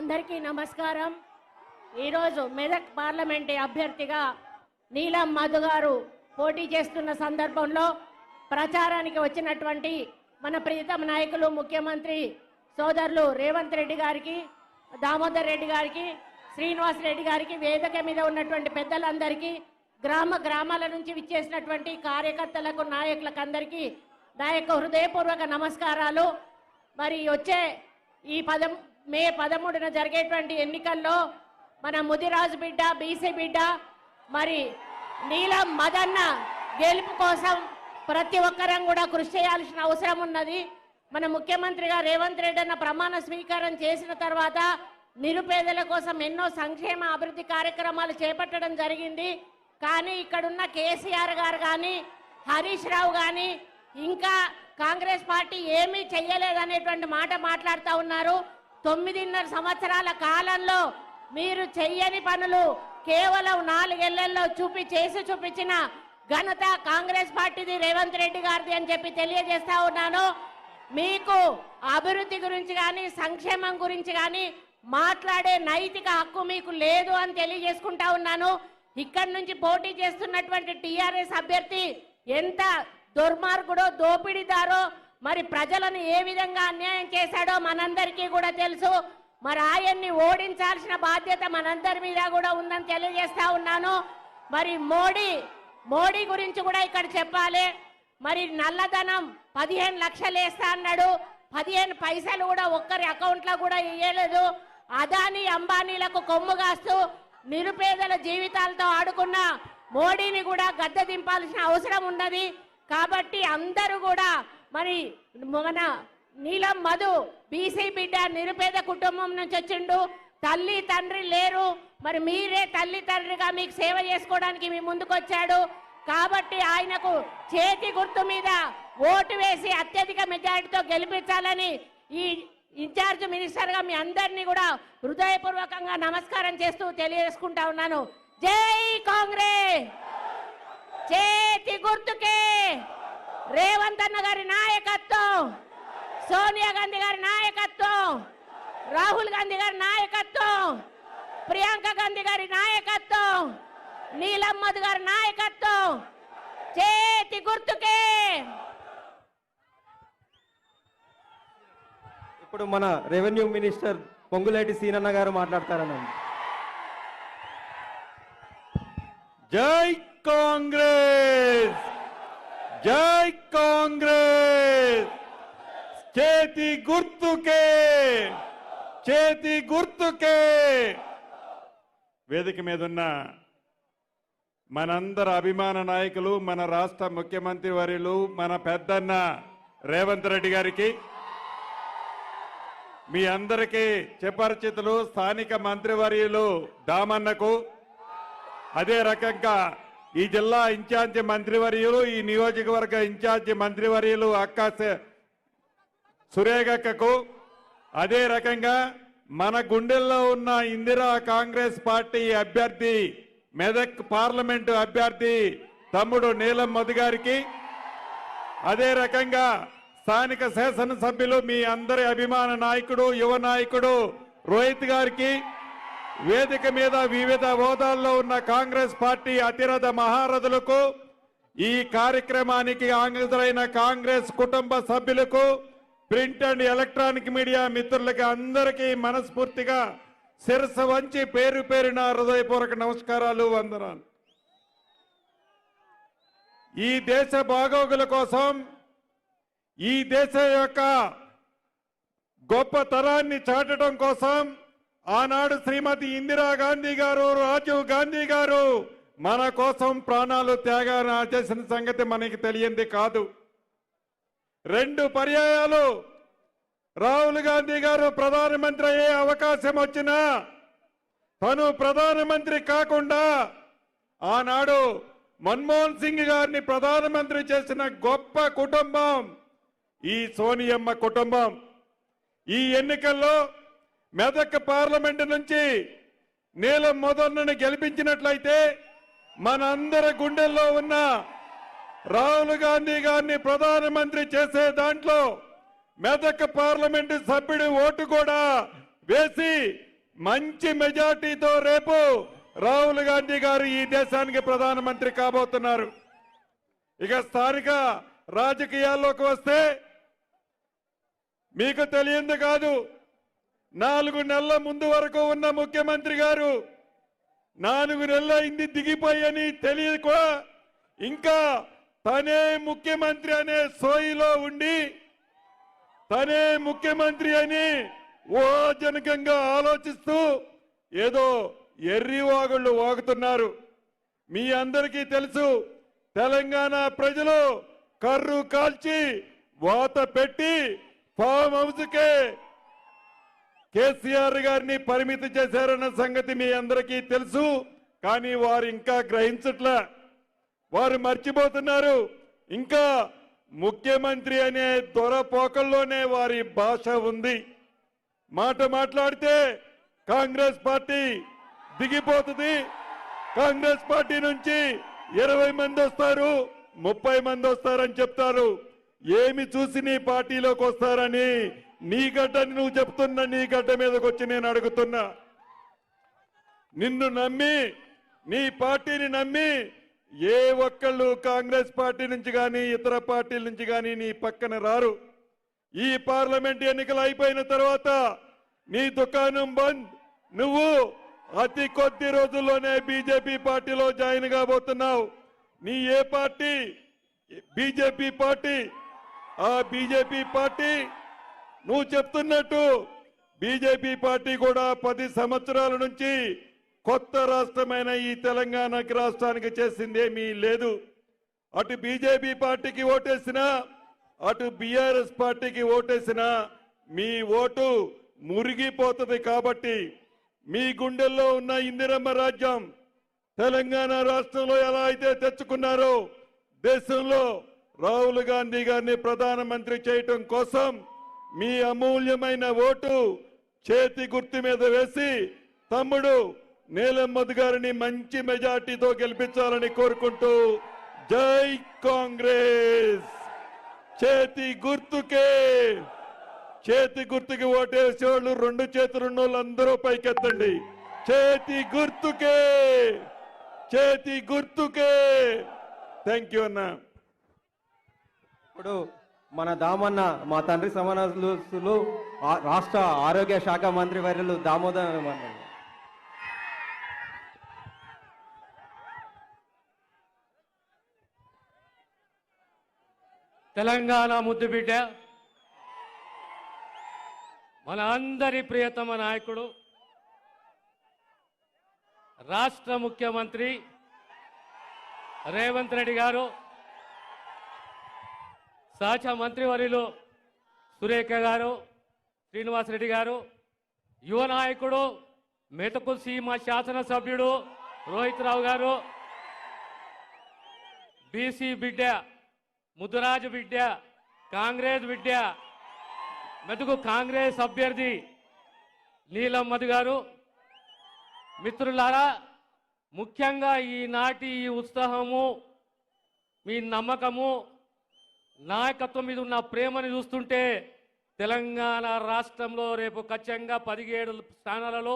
అందరికీ నమస్కారం. ఈరోజు మెదక్ పార్లమెంట్ అభ్యర్థిగా నీలం మధు గారు పోటీ చేస్తున్న సందర్భంలో ప్రచారానికి వచ్చినటువంటి మన ప్రియతమ నాయకులు ముఖ్యమంత్రి సోదరులు రేవంత్ రెడ్డి గారికి, దామోదర్ రెడ్డి గారికి, శ్రీనివాస్ రెడ్డి గారికి, వేదిక మీద ఉన్నటువంటి పెద్దలందరికీ, గ్రామాల నుంచి విచ్చేసినటువంటి కార్యకర్తలకు, నాయకులకు అందరికీ నా యొక్క హృదయపూర్వక నమస్కారాలు. మరి వచ్చే ఈ మే 13న జరిగేటువంటి ఎన్నికల్లో మన ముదిరాజు బిడ్డ, బీసీ బిడ్డ, మరి నీలం మదన్న గెలుపు కోసం ప్రతి ఒక్కరం కూడా కృషి చేయాల్సిన అవసరం ఉన్నది. మన ముఖ్యమంత్రిగా రేవంత్ రెడ్డి అన్న ప్రమాణ స్వీకారం చేసిన తర్వాత నిరుపేదల కోసం ఎన్నో సంక్షేమ అభివృద్ధి కార్యక్రమాలు చేపట్టడం జరిగింది. కానీ ఇక్కడున్న కేసీఆర్ గారు కానీ, హరీష్ రావు కానీ ఇంకా కాంగ్రెస్ పార్టీ ఏమీ చెయ్యలేదనేటువంటి మాట మాట్లాడుతూ ఉన్నారు. 9.5 సంవత్సరాల కాలంలో మీరు చెయ్యని పనులు కేవలం 4 ఏళ్లలో చేసి చూపించిన ఘనత కాంగ్రెస్ పార్టీది, రేవంత్ రెడ్డి గారిది అని చెప్పి తెలియజేస్తా ఉన్నాను. మీకు అభివృద్ధి గురించి కానీ, సంక్షేమం గురించి కానీ మాట్లాడే నైతిక హక్కు మీకు లేదు అని తెలియజేసుకుంటా ఉన్నాను. ఇక్కడి నుంచి పోటీ చేస్తున్నటువంటి టీఆర్ఎస్ అభ్యర్థి ఎంత దుర్మార్గుడో, దోపిడీదారో, మరి ప్రజలను ఏ విధంగా అన్యాయం చేశాడో మనందరికీ కూడా తెలుసు. మరి ఆయన్ని ఓడించాల్సిన బాధ్యత మనందరి మీద కూడా ఉందని తెలియజేస్తా ఉన్నాను. మరి మోడీ గురించి కూడా ఇక్కడ చెప్పాలి. మరి నల్లధనం 15 లక్షలు వేస్తా అన్నాడు, 15 పైసలు కూడా ఒక్కరి అకౌంట్లో కూడా ఇయ్యలేదు. అదానీ అంబానీలకు కొమ్ము కాస్తూ నిరుపేదల జీవితాలతో ఆడుకున్న మోడీని కూడా గద్దె దింపాల్సిన అవసరం ఉన్నది. కాబట్టి అందరూ కూడా మరి మన నీలం మధు బీసీ బిడ్డ, నిరుపేద కుటుంబం నుంచి వచ్చిండు, తల్లి తండ్రి లేరు. మరి మీరే తల్లి తండ్రిగా మీకు సేవ చేసుకోవడానికి మీ ముందుకు వచ్చాడు. కాబట్టి ఆయనకు చేతి గుర్తు మీద ఓటు వేసి అత్యధిక మెజారిటీతో గెలిపించాలని ఈ ఇన్ఛార్జ్ మినిస్టర్గా మీ అందరినీ కూడా హృదయపూర్వకంగా నమస్కారం చేస్తూ తెలియజేసుకుంటా ఉన్నాను. జై కాంగ్రెస్, చేతి గుర్తుకే రేవంత్ అన్న గారి నాయకత్వం, సోనియా గాంధీ గారి నాయకత్వం, రాహుల్ గాంధీ గారి నాయకత్వం, ప్రియాంక గాంధీ గారి నాయకత్వం, నీలం మధు గారి నాయకత్వం, చేతి గుర్తుకే. ఇప్పుడు మన రెవెన్యూ మినిస్టర్ పొంగులేటి సీనన్న గారు మాట్లాడతారని. జై కాంగ్రెస్, జై కాంగ్రెస్, చేతి గుర్తుకే, చేతి గుర్తుకే. వేదిక మీద ఉన్న మనందరి అభిమాన నాయకులు, మన రాష్ట్ర ముఖ్యమంత్రి వర్యులు, మన పెద్దన్న రేవంత్ రెడ్డి గారికి, మీ అందరికీ చిపరిచితులు స్థానిక మంత్రివర్యులు దామన్నకు, అదే రకంగా ఈ జిల్లా ఇన్ఛార్జి మంత్రివర్యులు, ఈ నియోజకవర్గ ఇన్ఛార్జి మంత్రివర్యులు అక్క సురేఖకు, అదే రకంగా మన గుండెల్లో ఉన్న ఇందిరా కాంగ్రెస్ పార్టీ అభ్యర్థి, మెదక్ పార్లమెంటు అభ్యర్థి తమ్ముడు నీలం మధు గారికి, అదే రకంగా స్థానిక శాసనసభ్యులు మీ అందరి అభిమాన నాయకుడు, యువ నాయకుడు రోహిత్ గారికి, వేదిక మీద వివిధ హోదాల్లో ఉన్న కాంగ్రెస్ పార్టీ అతిరథ మహారథులకు, ఈ కార్యక్రమానికి హాజరైన కాంగ్రెస్ కుటుంబ సభ్యులకు, ప్రింట్ అండ్ ఎలక్ట్రానిక్ మీడియా మిత్రులకి అందరికీ మనస్ఫూర్తిగా శిరస్సు వంచి పేరు పేరున హృదయపూర్వక నమస్కారాలు, వందనాలు. ఈ దేశ బాగోగుల కోసం, ఈ దేశ యొక్క గొప్ప తరాన్ని చాటడం కోసం ఆనాడు శ్రీమతి ఇందిరాగాంధీ గారు, రాజీవ్ గాంధీ గారు మన కోసం ప్రాణాలు త్యాగాన్ని చేసిన సంగతి మనకి తెలియంది కాదు. 2 పర్యాయాలు రాహుల్ గాంధీ గారు ప్రధానమంత్రి అయ్యే అవకాశం వచ్చినా తను ప్రధానమంత్రి కాకుండా ఆనాడు మన్మోహన్ సింగ్ గారిని ప్రధానమంత్రి చేసిన గొప్ప కుటుంబం ఈ సోనియమ్మ కుటుంబం. ఈ ఎన్నికల్లో మెదక్ పార్లమెంటు నుంచి నీలం మధును గెలిపించినట్లయితే మనందరి గుండెల్లో ఉన్న రాహుల్ గాంధీ గారిని ప్రధానమంత్రి చేసే దాంట్లో మెదక్ పార్లమెంటు సభ్యుడి ఓటు కూడా వేసి మంచి మెజార్టీతో రేపు రాహుల్ గాంధీ గారు ఈ దేశానికి ప్రధానమంత్రి కాబోతున్నారు. ఇక స్థానిక రాజకీయాల్లోకి వస్తే మీకు తెలియంది కాదు, 4 నెలల ముందు వరకు ఉన్న ముఖ్యమంత్రి గారు 4 నెలల అయింది దిగిపోయని తెలియక ఇంకా తనే ముఖ్యమంత్రి అనే సోయిలో ఉండి తనే ముఖ్యమంత్రి అని ఊహాజనకంగా ఆలోచిస్తూ ఏదో ఎర్రి వాగుళ్ళు వాగుతున్నారు. మీ అందరికీ తెలుసు, తెలంగాణ ప్రజలు కర్రు కాల్చి వాత పెట్టి ఫామ్ హౌస్కే కేసీఆర్ గారిని పరిమితి చేశారన్న సంగతి మీ అందరికీ తెలుసు. కానీ వారు ఇంకా గ్రహించట్లే, వారు మర్చిపోతున్నారు. ఇంకా ముఖ్యమంత్రి అనే దొరపోకల్లోనే వారి భాష ఉంది. మాట మాట్లాడితే కాంగ్రెస్ పార్టీ దిగిపోతుంది, కాంగ్రెస్ పార్టీ నుంచి 20 మంది వస్తారు, 30 మంది వస్తారని చెప్తారు. ఏమి చూసి నీ పార్టీలోకి వస్తారని నీ గడ్డని నువ్వు చెప్తున్నా, నీ గడ్డ మీదకి వచ్చి నేను అడుగుతున్నా. నిన్ను నమ్మి, నీ పార్టీని నమ్మి ఏ ఒక్కళ్ళు కాంగ్రెస్ పార్టీ నుంచి కానీ ఇతర పార్టీల నుంచి కానీ నీ పక్కన రారు. ఈ పార్లమెంట్ ఎన్నికలు అయిపోయిన తర్వాత నీ దుకాణం బంద్. నువ్వు అతి కొద్ది రోజుల్లోనే బీజేపీ పార్టీలో జాయిన్ కాబోతున్నావు. నీ ఏ పార్టీ? BJP party. ఆ బీజేపీ పార్టీ నువ్వు చెప్తున్నట్టు బీజేపీ పార్టీ కూడా 10 సంవత్సరాల నుంచి కొత్త రాష్ట్రమైన ఈ తెలంగాణ రాష్ట్రానికి చేసిందేమీ లేదు. అటు బీజేపీ పార్టీకి ఓటేసినా, అటు బీఆర్ఎస్ పార్టీకి ఓటేసినా మీ ఓటు మురిగిపోతుంది. కాబట్టి మీ గుండెల్లో ఉన్న ఇందిరమ్మ రాజ్యం తెలంగాణ రాష్ట్రంలో ఎలా అయితే తెచ్చుకున్నారో, దేశంలో రాహుల్ గాంధీ గారిని ప్రధానమంత్రి చేయటం కోసం మీ అమూల్యమైన ఓటు చేతి గుర్తు మీద వేసి తమ్ముడు నీలం మధు గారిని మంచి మెజార్టీతో గెలిపించాలని కోరుకుంటూ జై కాంగ్రెస్. చేతి గుర్తుకి ఓటేసేవాళ్ళు 2 చేతులున్న వాళ్ళందరూ పైకెత్తండి. చేతి గుర్తుకే. థ్యాంక్ యూ అన్న. ఇప్పుడు మన దామన్న మా తండ్రి సమానసులు రాష్ట్ర ఆరోగ్య శాఖ మంత్రి వర్యులు దామోదర్ అన్న. తెలంగాణ ముద్దుబిడ్డ, మన అందరి ప్రియతమ నాయకుడు, రాష్ట్ర ముఖ్యమంత్రి రేవంత్ రెడ్డి గారు, సహచ మంత్రివర్యులు సురేఖ గారు, శ్రీనివాస్ రెడ్డి గారు, యువ నాయకుడు మెతకు సీమ శాసనసభ్యుడు రోహిత్ రావు గారు, బీసీ బిడ్డ, ముద్దురాజు బిడ్డ, కాంగ్రెస్ బిడ్డ, మెతుకు కాంగ్రెస్ అభ్యర్థి నీలం మధు గారు, మిత్రులారా, ముఖ్యంగా ఈనాటి ఈ ఉత్సాహము, మీ నమ్మకము, నాయకత్వం మీద ఉన్న ప్రేమను చూస్తుంటే తెలంగాణ రాష్ట్రంలో రేపు ఖచ్చితంగా 17 స్థానాలలో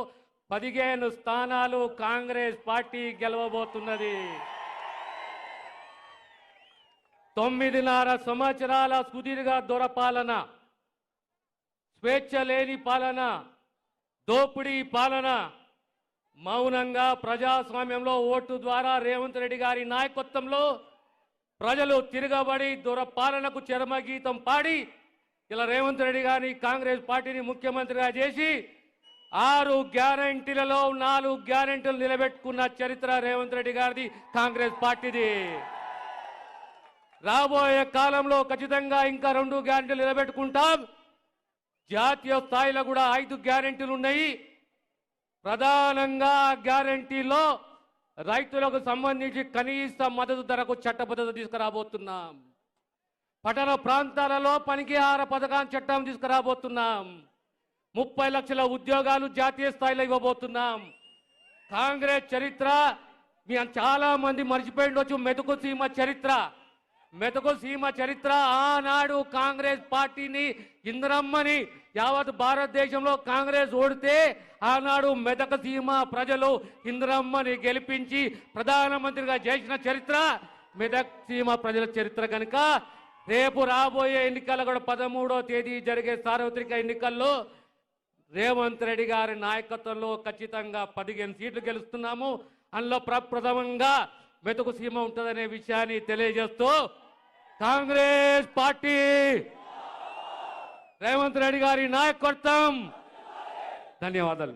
15 స్థానాలు కాంగ్రెస్ పార్టీ గెలవబోతున్నది. 9.5 సంవత్సరాల సుదీర్ఘ దొరపాలన, స్వేచ్ఛ లేని పాలన, దోపిడీ పాలన, మౌనంగా ప్రజాస్వామ్యంలో ఓటు ద్వారా రేవంత్ రెడ్డి గారి నాయకత్వంలో ప్రజలు తిరగబడి దొరపాలనకు చరమగీతం పాడి ఇలా రేవంత్ రెడ్డి గారిని కాంగ్రెస్ పార్టీని ముఖ్యమంత్రిగా చేసి 6 గ్యారంటీలలో 4 గ్యారంటీలు నిలబెట్టుకున్న చరిత్ర రేవంత్ రెడ్డి గారిది, కాంగ్రెస్ పార్టీది. రాబోయే కాలంలో ఖచ్చితంగా ఇంకా 2 గ్యారంటీలు నిలబెట్టుకుంటాం. జాతీయ స్థాయిలో కూడా 5 గ్యారంటీలు ఉన్నాయి. ప్రధానంగా గ్యారంటీలో రైతులకు సంబంధించి కనీస మద్దతు ధరకు చట్టబద్ధత తీసుకురాబోతున్నాం. పట్టణ ప్రాంతాలలో పనికి ఆహార పథకాన్ని చట్టం తీసుకురాబోతున్నాం. 30 లక్షల ఉద్యోగాలు జాతీయ స్థాయిలో ఇవ్వబోతున్నాం. కాంగ్రెస్ చరిత్ర మీ చాలా మంది మర్చిపోయిండొచ్చు. మెతుకు సీమ చరిత్ర మెతకు సీమ చరిత్ర ఆనాడు కాంగ్రెస్ పార్టీని ఇంద్రమ్మని యావత్ భారతదేశంలో కాంగ్రెస్ ఓడితే ఆనాడు మెదక సీమ ప్రజలు ఇంద్రమ్మని గెలిపించి ప్రధానమంత్రిగా చేసిన చరిత్ర మెదక్ సీమ ప్రజల చరిత్ర కనుక రేపు రాబోయే ఎన్నికలు కూడా 13వ తేదీ జరిగే సార్వత్రిక ఎన్నికల్లో రేవంత్ రెడ్డి గారి నాయకత్వంలో ఖచ్చితంగా 15 సీట్లు గెలుస్తున్నాము. అందులో ప్రప్రథమంగా మెతుకు సీమ ఉంటుందనే విషయాన్ని తెలియజేస్తూ కాంగ్రెస్ పార్టీ రేవంత్ రెడ్డి గారి నాయకత్వం. ధన్యవాదాలు.